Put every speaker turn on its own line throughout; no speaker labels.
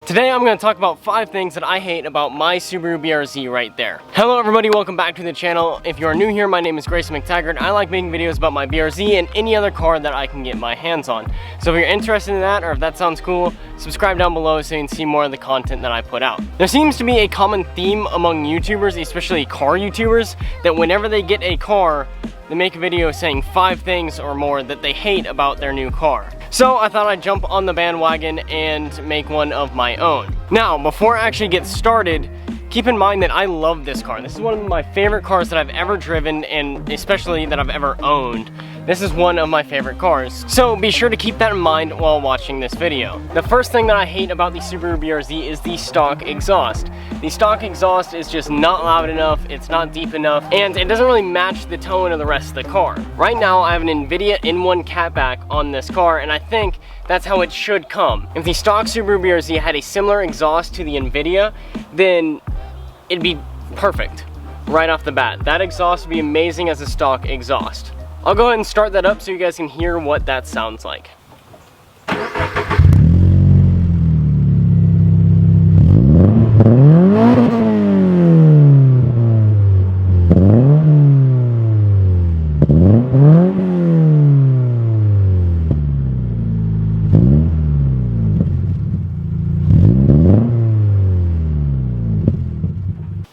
Today I'm going to talk about 5 things that I hate about my Subaru BRZ right there. Hello everybody, welcome back to the channel. If you are new here, my name is Grayson McTaggart. I like making videos about my BRZ and any other car that I can get my hands on. So if you're interested in that, or if that sounds cool, subscribe down below so you can see more of the content that I put out. There seems to be a common theme among YouTubers, especially car YouTubers, that whenever they get a car, they make a video saying 5 things or more that they hate about their new car. So I thought I'd jump on the bandwagon and make one of my own. Now, before I actually get started, keep in mind that I love this car. This is one of my favorite cars that I've ever driven, and especially that I've ever owned. This is one of my favorite cars. So be sure to keep that in mind while watching this video. The first thing that I hate about the Subaru BRZ is the stock exhaust. The stock exhaust is just not loud enough, it's not deep enough, and it doesn't really match the tone of the rest of the car. Right now I have an NVIDIA N1 Catback on this car, and I think that's how it should come. If the stock Subaru BRZ had a similar exhaust to the NVIDIA, then it'd be perfect right off the bat. That exhaust would be amazing as a stock exhaust. I'll go ahead and start that up so you guys can hear what that sounds like.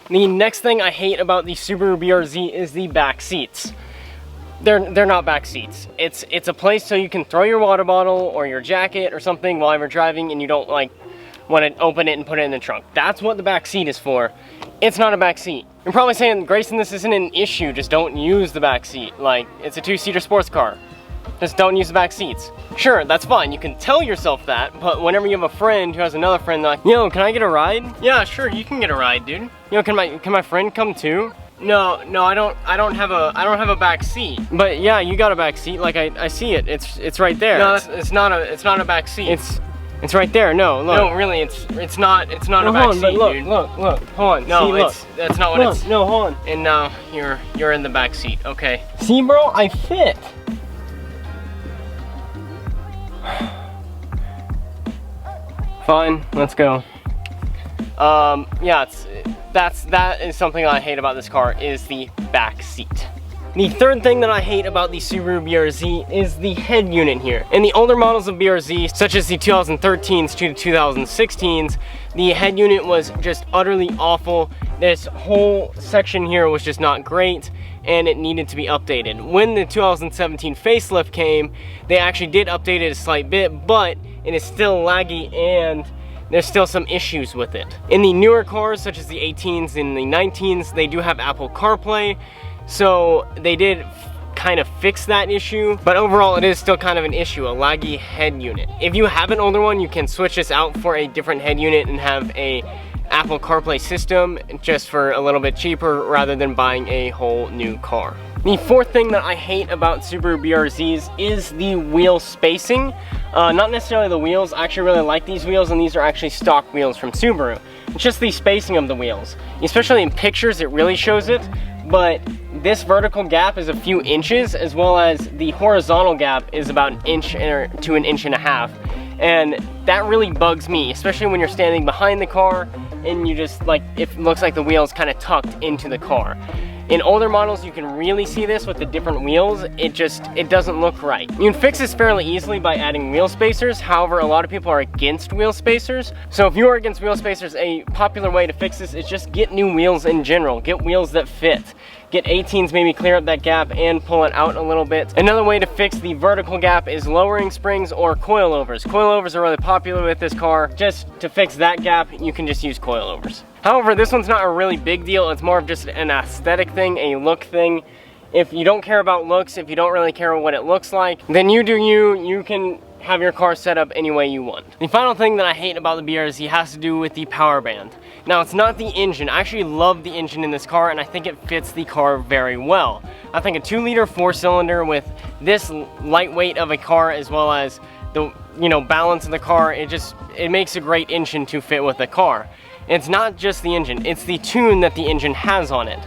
The next thing I hate about the Subaru BRZ is the back seats. They're not back seats. It's a place so you can throw your water bottle or your jacket or something while you're driving and you don't like want to open it and put it in the trunk. That's what the back seat is for. It's not a back seat. You're probably saying, Grayson, this isn't an issue, just don't use the back seat. Like, it's a 2-seater sports car. Just don't use the back seats. Sure, that's fine. You can tell yourself that, but whenever you have a friend who has another friend, like, yo, can I get a ride? Yeah, sure, you can get a ride, dude. Yo, can my friend come too? No, I don't have a back seat. But yeah, you got a back seat. Like I see it. It's right there. No, it's not a back seat. It's right there. No, look. No, really, it's not a back seat, dude. Look. Hold on. No, that's not what it's. No, hold on. And now you're in the back seat. Okay. See, bro, I fit. Fine, let's go. Yeah, that is something I hate about this car, is the back seat. The third thing that I hate about the Subaru BRZ is the head unit here. In the older models of BRZ, such as the 2013s to the 2016s, the head unit was just utterly awful. This whole section here was just not great, and it needed to be updated. When the 2017 facelift came, they actually did update it a slight bit, but it is still laggy and there's still some issues with it. In the newer cars, such as the 18s and the 19s, they do have Apple CarPlay, so they did kind of fix that issue, but overall it is still kind of an issue, a laggy head unit. If you have an older one, you can switch this out for a different head unit and have a Apple CarPlay system just for a little bit cheaper rather than buying a whole new car. The fourth thing that I hate about Subaru BRZs is the wheel spacing. Not necessarily the wheels. I actually really like these wheels, and these are actually stock wheels from Subaru. It's just the spacing of the wheels. Especially in pictures, it really shows it, but this vertical gap is a few inches, as well as the horizontal gap is about an inch to an inch and a half. And that really bugs me, especially when you're standing behind the car and you just like, it looks like the wheel's kind of tucked into the car. In older models, you can really see this with the different wheels. It doesn't look right. You can fix this fairly easily by adding wheel spacers. However, a lot of people are against wheel spacers. So if you are against wheel spacers, a popular way to fix this is just get new wheels in general. Get wheels that fit. Get 18s, maybe clear up that gap and pull it out a little bit. Another way to fix the vertical gap is lowering springs or coilovers. Coilovers are really popular with this car. Just to fix that gap, you can just use coilovers. However, this one's not a really big deal. It's more of just an aesthetic thing, a look thing. If you don't care about looks, if you don't really care what it looks like, then you do you. You can have your car set up any way you want. The final thing that I hate about the BRZ has to do with the power band. Now, it's not the engine. I actually love the engine in this car, and I think it fits the car very well. I think a 2-liter 4-cylinder with this lightweight of a car, as well as the balance of the car, it makes a great engine to fit with the car. It's not just the engine, it's the tune that the engine has on it.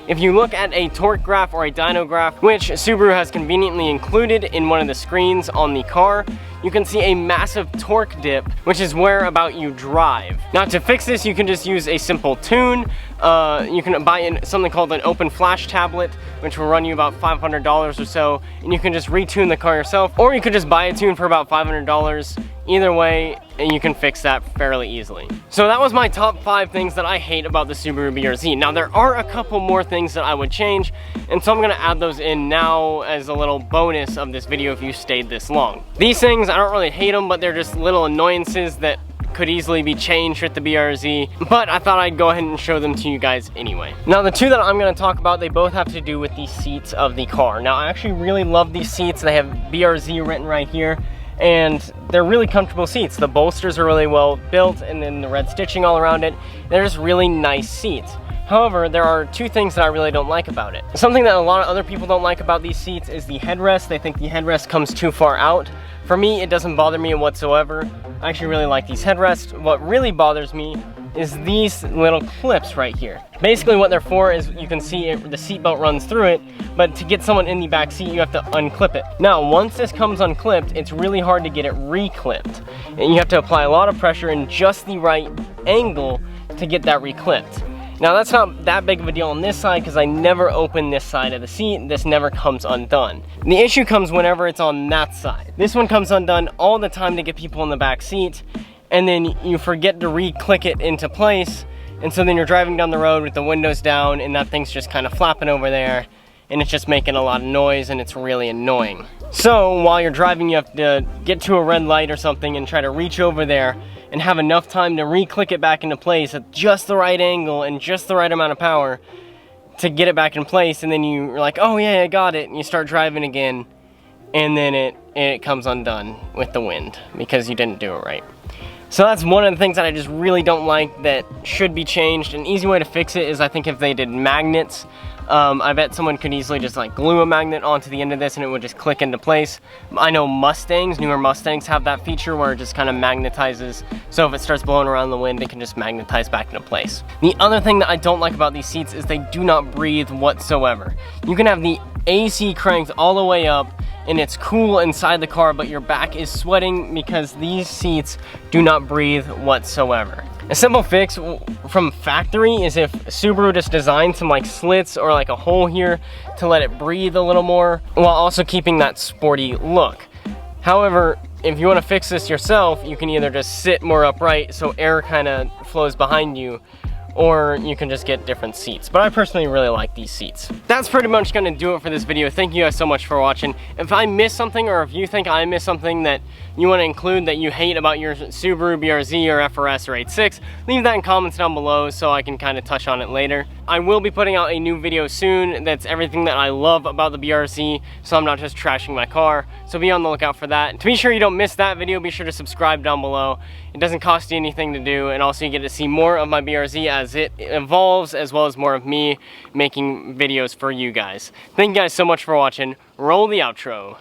If you look at a torque graph or a dyno graph, which Subaru has conveniently included in one of the screens on the car, you can see a massive torque dip, which is whereabout you drive. Now to fix this, you can just use a simple tune. You can buy something called an open flash tablet, which will run you about $500 or so, and you can just retune the car yourself, or you could just buy a tune for about $500. Either way, and you can fix that fairly easily. So that was my top 5 things that I hate about the Subaru BRZ. Now there are a couple more things that I would change, and so I'm gonna add those in now as a little bonus of this video if you stayed this long. These things, I don't really hate them, but they're just little annoyances that could easily be changed with the BRZ, but I thought I'd go ahead and show them to you guys anyway. Now the two that I'm gonna talk about, they both have to do with the seats of the car. Now I actually really love these seats. They have BRZ written right here, and they're really comfortable seats. The bolsters are really well built, and then the red stitching all around it. They're just really nice seats. However, there are two things that I really don't like about it. Something that a lot of other people don't like about these seats is the headrest. They think the headrest comes too far out. For me, it doesn't bother me whatsoever. I actually really like these headrests. What really bothers me is these little clips right here. Basically what they're for is, you can see the seatbelt runs through it, but to get someone in the back seat, you have to unclip it. Now, once this comes unclipped, it's really hard to get it reclipped. And you have to apply a lot of pressure in just the right angle to get that reclipped. Now that's not that big of a deal on this side because I never open this side of the seat. This never comes undone. The issue comes whenever it's on that side. This one comes undone all the time to get people in the back seat, and then you forget to re-click it into place, and so then you're driving down the road with the windows down and that thing's just kind of flapping over there, and it's just making a lot of noise, and it's really annoying. So while you're driving, you have to get to a red light or something and try to reach over there and have enough time to re-click it back into place at just the right angle and just the right amount of power to get it back in place, and then you're like, oh yeah, I got it, and you start driving again, and then it comes undone with the wind because you didn't do it right. So that's one of the things that I just really don't like that should be changed. An easy way to fix it is, I think, if they did magnets. I bet someone could easily just like glue a magnet onto the end of this and it would just click into place. I know Mustangs, newer Mustangs have that feature where it just kind of magnetizes. So if it starts blowing around the wind, it can just magnetize back into place. The other thing that I don't like about these seats is they do not breathe whatsoever. You can have the AC cranked all the way up and it's cool inside the car, but your back is sweating because these seats do not breathe whatsoever. A simple fix from factory is if Subaru just designed some like slits or like a hole here to let it breathe a little more while also keeping that sporty look. However, if you want to fix this yourself, you can either just sit more upright so air kind of flows behind you, or you can just get different seats. But I personally really like these seats. That's pretty much gonna do it for this video. Thank you guys so much for watching. If I missed something, or if you think I missed something that you wanna include that you hate about your Subaru BRZ or FRS or 86, leave that in comments down below so I can kind of touch on it later. I will be putting out a new video soon that's everything that I love about the BRZ, so I'm not just trashing my car. So be on the lookout for that. To be sure you don't miss that video, be sure to subscribe down below. It doesn't cost you anything to do, and also you get to see more of my BRZ as it evolves, as well as more of me making videos for you guys. Thank you guys so much for watching. Roll the outro.